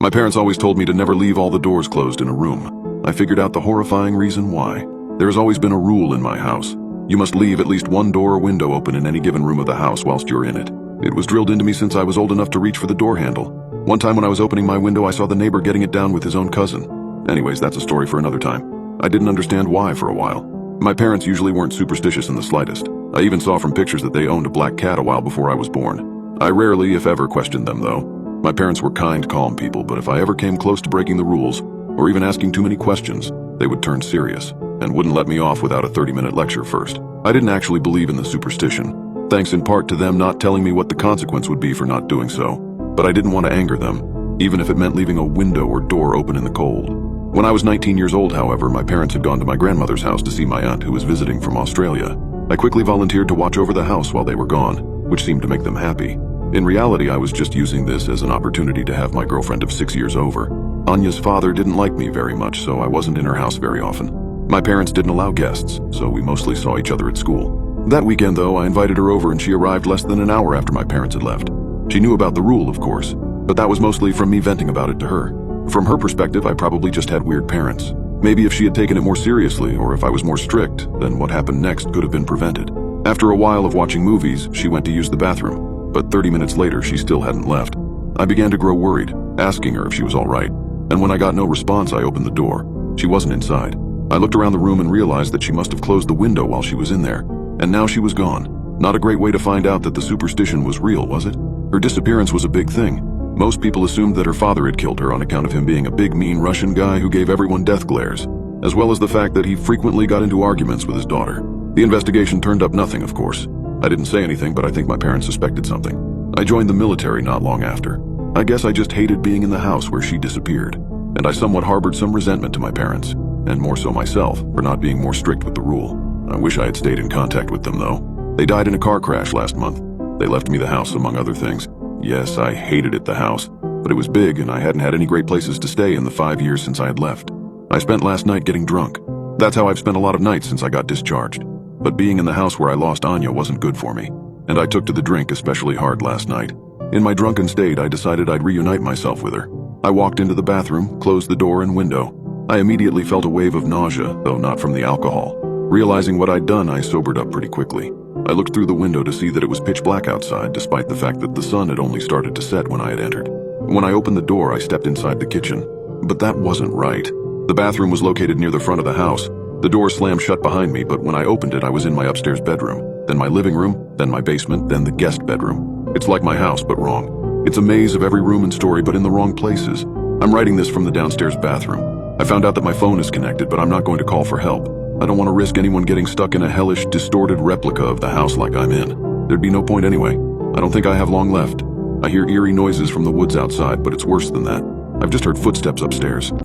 My parents always told me to never leave all the doors closed in a room. I figured out the horrifying reason why. There's always been a rule in my house. You must leave at least one door or window open in any given room of the house whilst you're in it. It was drilled into me since I was old enough to reach for the door handle. One time when I was opening my window, I saw the neighbor getting it down with his own cousin. Anyways, that's a story for another time. I didn't understand why for a while. My parents usually weren't superstitious in the slightest. I even saw from pictures that they owned a black cat a while before I was born. I rarely, if ever, questioned them though. My parents were kind, calm people, but if I ever came close to breaking the rules, or even asking too many questions, they would turn serious, and wouldn't let me off without a 30-minute lecture first. I didn't actually believe in the superstition, thanks in part to them not telling me what the consequence would be for not doing so. But I didn't want to anger them, even if it meant leaving a window or door open in the cold. When I was 19 years old, however, my parents had gone to my grandmother's house to see my aunt who was visiting from Australia. I quickly volunteered to watch over the house while they were gone, which seemed to make them happy. In reality, I was just using this as an opportunity to have my girlfriend of 6 years over. Anya's father didn't like me very much, so I wasn't in her house very often. My parents didn't allow guests, so we mostly saw each other at school. That weekend, though, I invited her over and she arrived less than an hour after my parents had left. She knew about the rule, of course, but that was mostly from me venting about it to her. From her perspective, I probably just had weird parents. Maybe if she had taken it more seriously, or if I was more strict, then what happened next could have been prevented. After a while of watching movies, she went to use the bathroom, but 30 minutes later, she still hadn't left. I began to grow worried, asking her if she was all right, and when I got no response, I opened the door. She wasn't inside. I looked around the room and realized that she must have closed the window while she was in there, and now she was gone. Not a great way to find out that the superstition was real, was it? Her disappearance was a big thing. Most people assumed that her father had killed her on account of him being a big, mean Russian guy who gave everyone death glares, as well as the fact that he frequently got into arguments with his daughter. The investigation turned up nothing, of course. I didn't say anything, but I think my parents suspected something. I joined the military not long after. I guess I just hated being in the house where she disappeared, and I somewhat harbored some resentment to my parents, and more so myself, for not being more strict with the rule. I wish I had stayed in contact with them, though. They died in a car crash last month. They left me the house, among other things. Yes, I hated it, the house, but it was big and I hadn't had any great places to stay in the 5 years since I had left. I spent last night getting drunk. That's how I've spent a lot of nights since I got discharged. But being in the house where I lost Anya wasn't good for me, and I took to the drink especially hard last night. In my drunken state, I decided I'd reunite myself with her. I walked into the bathroom, closed the door and window. I immediately felt a wave of nausea, though not from the alcohol. Realizing what I'd done, I sobered up pretty quickly. I looked through the window to see that it was pitch black outside, despite the fact that the sun had only started to set when I had entered. When I opened the door, I stepped inside the kitchen. But that wasn't right. The bathroom was located near the front of the house. The door slammed shut behind me, but when I opened it, I was in my upstairs bedroom, then my living room, then my basement, then the guest bedroom. It's like my house, but wrong. It's a maze of every room and story, but in the wrong places. I'm writing this from the downstairs bathroom. I found out that my phone is connected, but I'm not going to call for help. I don't want to risk anyone getting stuck in a hellish, distorted replica of the house like I'm in. There'd be no point anyway. I don't think I have long left. I hear eerie noises from the woods outside, but it's worse than that. I've just heard footsteps upstairs.